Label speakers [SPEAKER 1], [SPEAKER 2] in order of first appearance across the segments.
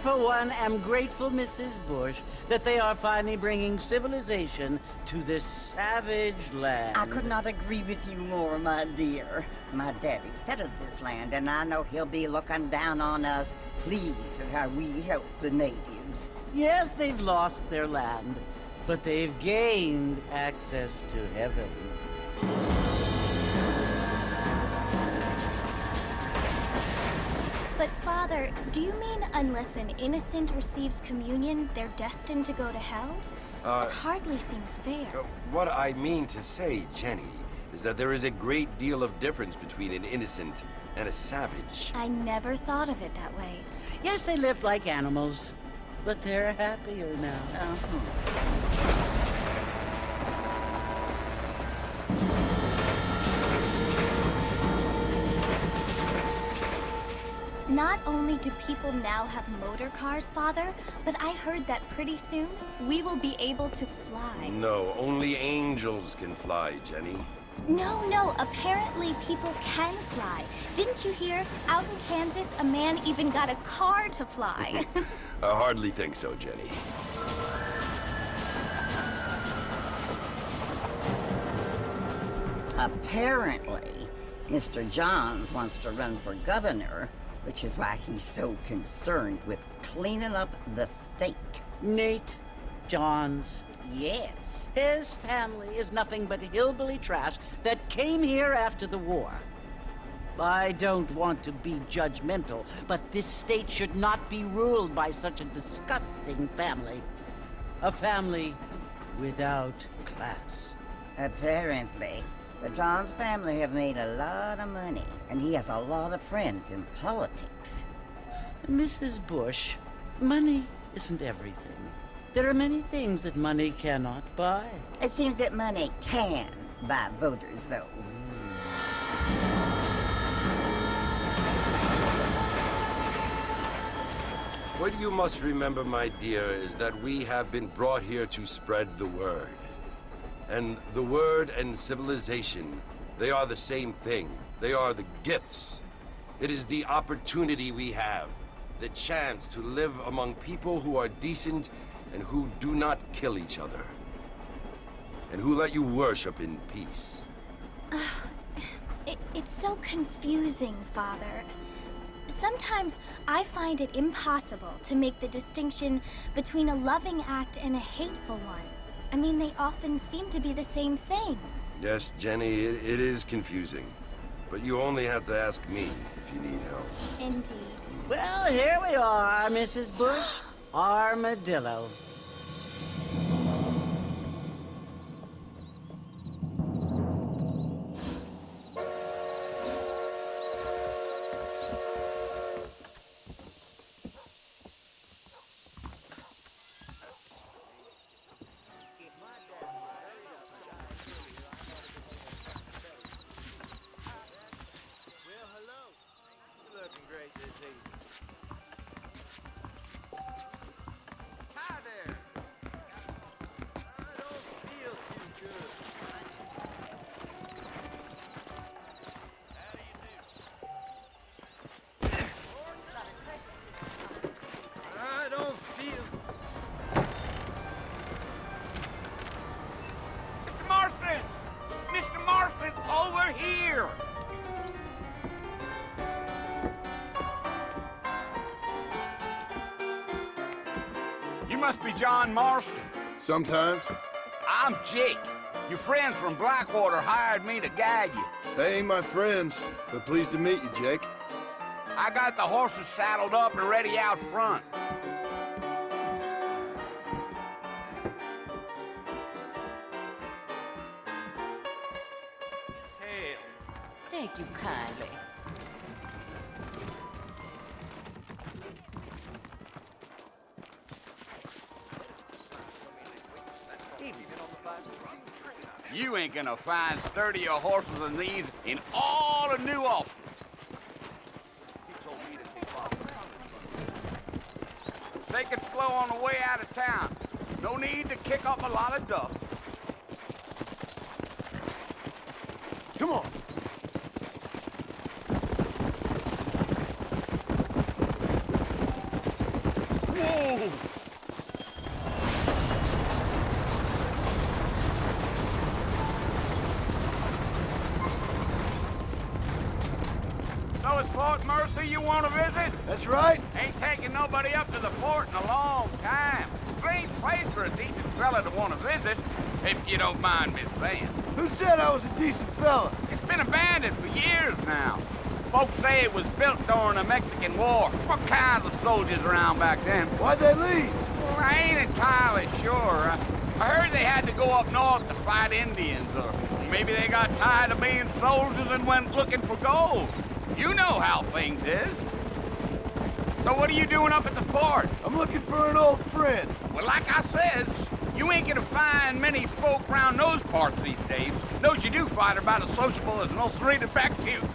[SPEAKER 1] for one, am grateful, Mrs. Bush, that they are finally bringing civilization to this savage land.
[SPEAKER 2] I could not agree with you more, my dear. My daddy settled this land, and I know he'll be looking down on us, pleased at how we help the natives.
[SPEAKER 1] Yes, they've lost their land, but they've gained access to heaven.
[SPEAKER 3] But Father, do you mean unless an innocent receives communion, they're destined to go to hell? That hardly seems fair.
[SPEAKER 4] What I mean to say, Jenny, is that there is a great deal of difference between an innocent and a savage.
[SPEAKER 3] I never thought of it that way.
[SPEAKER 1] Yes, they lived like animals, but they're happier now.
[SPEAKER 3] Not only do people now have motor cars, Father, but I heard that pretty soon we will be able to fly.
[SPEAKER 4] No, only angels can fly, Jenny.
[SPEAKER 3] No, apparently people can fly. Didn't you hear? Out in Kansas, a man even got a car to fly.
[SPEAKER 4] I hardly think so, Jenny.
[SPEAKER 2] Apparently, Mr. Johns wants to run for governor, which is why he's so concerned with cleaning up the state.
[SPEAKER 1] Nate Johns.
[SPEAKER 2] Yes.
[SPEAKER 1] His family is nothing but hillbilly trash that came here after the war. I don't want to be judgmental, but this state should not be ruled by such a disgusting family. A family without class.
[SPEAKER 2] Apparently. The Johns family have made a lot of money, and he has a lot of friends in politics.
[SPEAKER 1] Mrs. Bush, money isn't everything. There are many things that money cannot buy.
[SPEAKER 2] It seems that money can buy voters, though.
[SPEAKER 4] What you must remember, my dear, is that we have been brought here to spread the word. And the word and civilization, they are the same thing. They are the gifts. It is the opportunity we have, the chance to live among people who are decent and who do not kill each other, and who let you worship in peace.
[SPEAKER 3] It's so confusing, Father. Sometimes I find it impossible to make the distinction between a loving act and a hateful one. I mean, they often seem to be the same thing.
[SPEAKER 4] Yes, Jenny, it is confusing. But you only have to ask me if you need help.
[SPEAKER 3] Indeed.
[SPEAKER 1] Well, here we are, Mrs. Bush. Armadillo.
[SPEAKER 5] You must be John Marston.
[SPEAKER 6] Sometimes.
[SPEAKER 5] I'm Jake. Your friends from Blackwater hired me to guide you.
[SPEAKER 6] They ain't my friends, but pleased to meet you, Jake.
[SPEAKER 5] I got the horses saddled up and ready out front.
[SPEAKER 7] Thank you kindly.
[SPEAKER 5] You ain't gonna find sturdier horses than these in all of New Ulster. Take it slow on the way out of town. No need to kick up a lot of dust.
[SPEAKER 6] Come on.
[SPEAKER 5] Mercer you want to visit?
[SPEAKER 6] That's right.
[SPEAKER 5] Ain't taking nobody up to the fort in a long time. Great place for a decent fella to want to visit, if you don't mind me saying.
[SPEAKER 6] Who said I was a decent fella?
[SPEAKER 5] It's been abandoned for years now. Folks say it was built during the Mexican War. What kinds of soldiers around back then?
[SPEAKER 6] Why'd they leave?
[SPEAKER 5] Well, I ain't entirely sure. I heard they had to go up north to fight Indians, or maybe they got tired of being soldiers and went looking for gold. You know how things is. So what are you doing up at the fort?
[SPEAKER 6] I'm looking for an old friend.
[SPEAKER 5] Well, like I says, you ain't gonna find many folk around those parts these days. Those you do find are about as sociable as an ulcerated back tooth.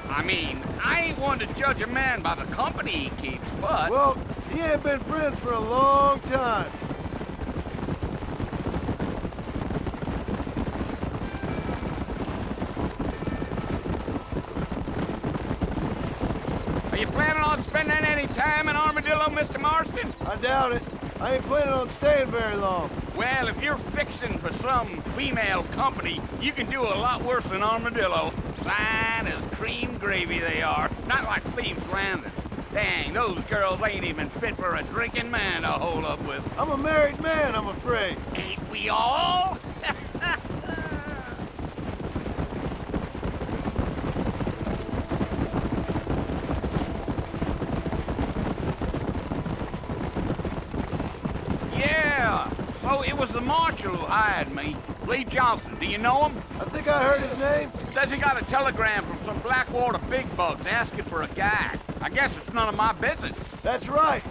[SPEAKER 5] I mean, I ain't one to judge a man by the company he keeps, but...
[SPEAKER 6] Well, he ain't been friends for a long time.
[SPEAKER 5] Are you planning on spending any time in Armadillo, Mr. Marston?
[SPEAKER 6] I doubt it. I ain't planning on staying very long.
[SPEAKER 5] Well, if you're fixing for some female company, you can do a lot worse than Armadillo. Fine as cream gravy they are. Not like Thieves Landing. Dang, those girls ain't even fit for a drinking man to hold up with.
[SPEAKER 6] I'm a married man, I'm afraid.
[SPEAKER 5] Ain't we all? Yeah, so it was the marshal who hired me. Lee Johnson, do you know him?
[SPEAKER 6] I think I heard his name.
[SPEAKER 5] Says he got a telegram from some Blackwater big bugs asking for a guide. I guess it's none of my business.
[SPEAKER 6] That's right.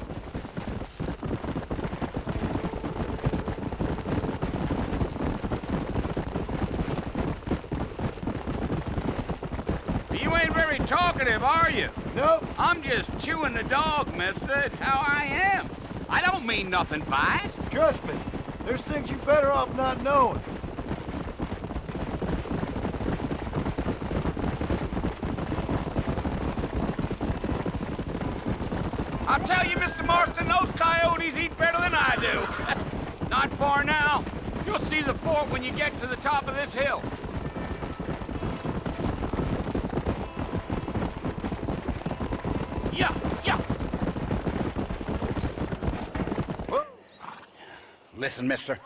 [SPEAKER 5] You ain't very talkative, are you?
[SPEAKER 6] Nope.
[SPEAKER 5] I'm just chewing the dog, mister. It's how I am. I don't mean nothing by it.
[SPEAKER 6] Trust me. There's things you better off not knowing.
[SPEAKER 5] I'll tell you, Mr. Marston, those coyotes eat better than I do. Not far now. You'll see the fort when you get to the top of this hill. Yeah, yeah. Listen, mister.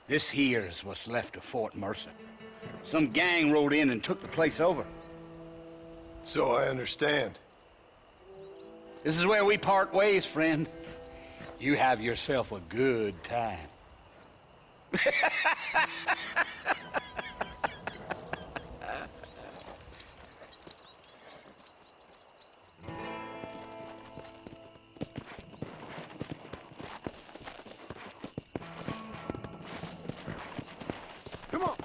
[SPEAKER 5] This here's what's left of Fort Mercer. Some gang rode in and took the place over.
[SPEAKER 6] So I understand.
[SPEAKER 5] This is where we part ways, friend. You have yourself a good time.
[SPEAKER 6] Come on.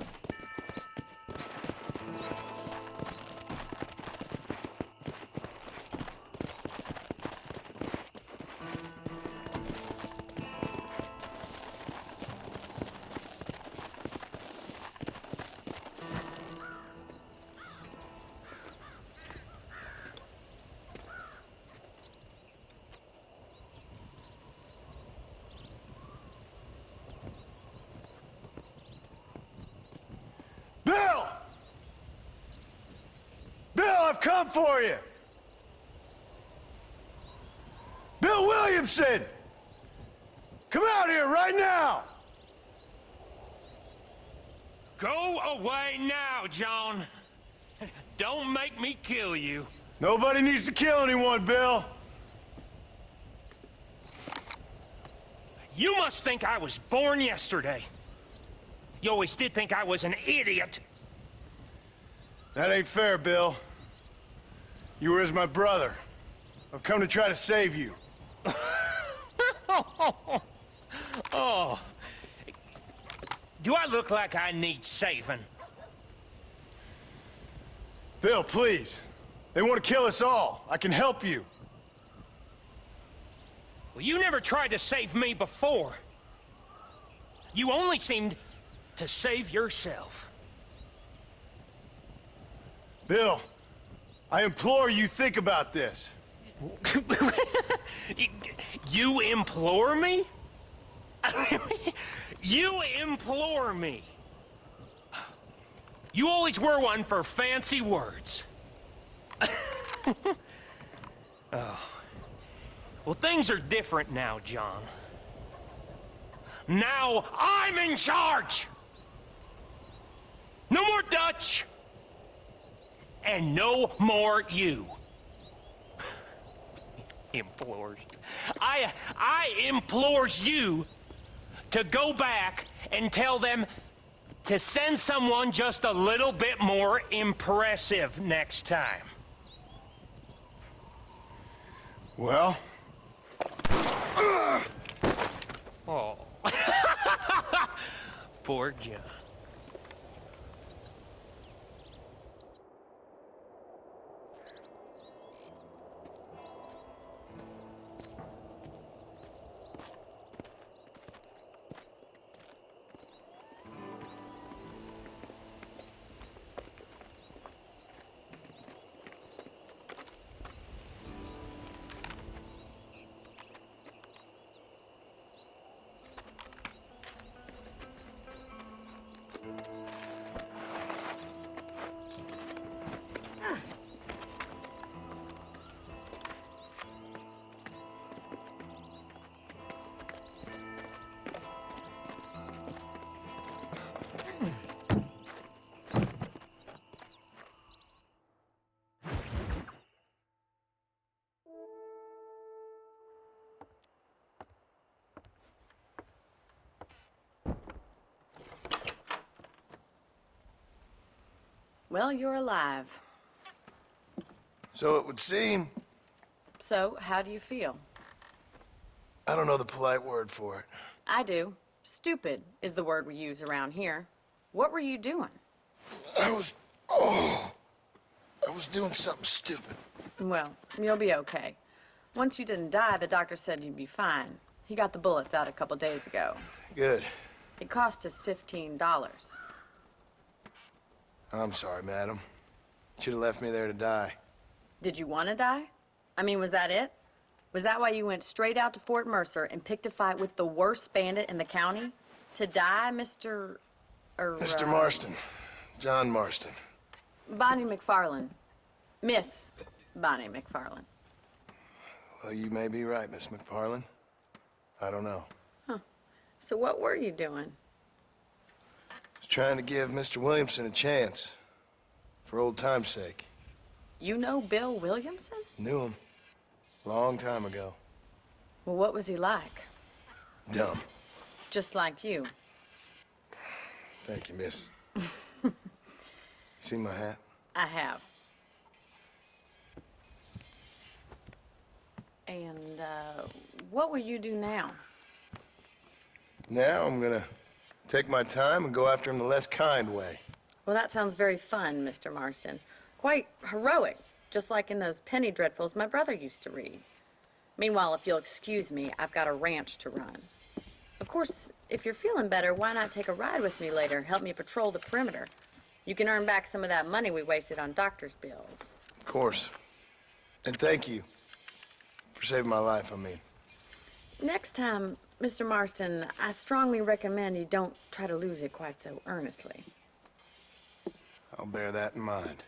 [SPEAKER 6] Bill! Bill, I've come for you! Bill Williamson! Come out here right now!
[SPEAKER 8] Go away now, John. Don't make me kill you.
[SPEAKER 6] Nobody needs to kill anyone, Bill.
[SPEAKER 8] You must think I was born yesterday. You always did think I was an idiot.
[SPEAKER 6] That ain't fair, Bill. You were as my brother. I've come to try to save you.
[SPEAKER 8] Oh. Do I look like I need saving?
[SPEAKER 6] Bill, please. They want to kill us all. I can help you.
[SPEAKER 8] Well, you never tried to save me before. You only seemed to save yourself.
[SPEAKER 6] Bill, I implore you think about this.
[SPEAKER 8] You implore me? You implore me? You always were one for fancy words. Well, things are different now, John. Now I'm in charge! No more Dutch! And no more you. Implores. I implores you to go back and tell them to send someone just a little bit more impressive next time.
[SPEAKER 6] Well?
[SPEAKER 8] Oh. Poor John.
[SPEAKER 7] Well, you're alive.
[SPEAKER 6] So it would seem.
[SPEAKER 7] So, how do you feel?
[SPEAKER 6] I don't know the polite word for it.
[SPEAKER 7] I do. Stupid is the word we use around here. What were you doing?
[SPEAKER 6] I was doing something stupid.
[SPEAKER 7] Well, you'll be okay. Once you didn't die, the doctor said you'd be fine. He got the bullets out a couple days ago.
[SPEAKER 6] Good.
[SPEAKER 7] It cost us $15.
[SPEAKER 6] I'm sorry, madam. Should have left me there to die.
[SPEAKER 7] Did you want to die? I mean, was that it? Was that why you went straight out to Fort Mercer and picked a fight with the worst bandit in the county? To die, Mr.
[SPEAKER 6] Mr. Marston. John Marston.
[SPEAKER 7] Bonnie McFarland. Miss Bonnie McFarland.
[SPEAKER 6] Well, you may be right, Miss McFarland. I don't know.
[SPEAKER 7] So what were you doing?
[SPEAKER 6] I was trying to give Mr. Williamson a chance. For old time's sake.
[SPEAKER 7] You know Bill Williamson?
[SPEAKER 6] Knew him. Long time ago.
[SPEAKER 7] Well, what was he like?
[SPEAKER 6] Dumb.
[SPEAKER 7] Just like you.
[SPEAKER 6] Thank you, miss. See my hat?
[SPEAKER 7] I have. And, what will you do now?
[SPEAKER 6] Now I'm gonna take my time and go after him the less kind way.
[SPEAKER 7] Well, that sounds very fun, Mr. Marston. Quite heroic, just like in those penny dreadfuls my brother used to read. Meanwhile, if you'll excuse me, I've got a ranch to run. Of course, if you're feeling better, why not take a ride with me later? Help me patrol the perimeter. You can earn back some of that money we wasted on doctor's bills.
[SPEAKER 6] Of course. And thank you for saving my life, I mean.
[SPEAKER 7] Next time, Mr. Marston, I strongly recommend you don't try to lose it quite so earnestly.
[SPEAKER 6] I'll bear that in mind.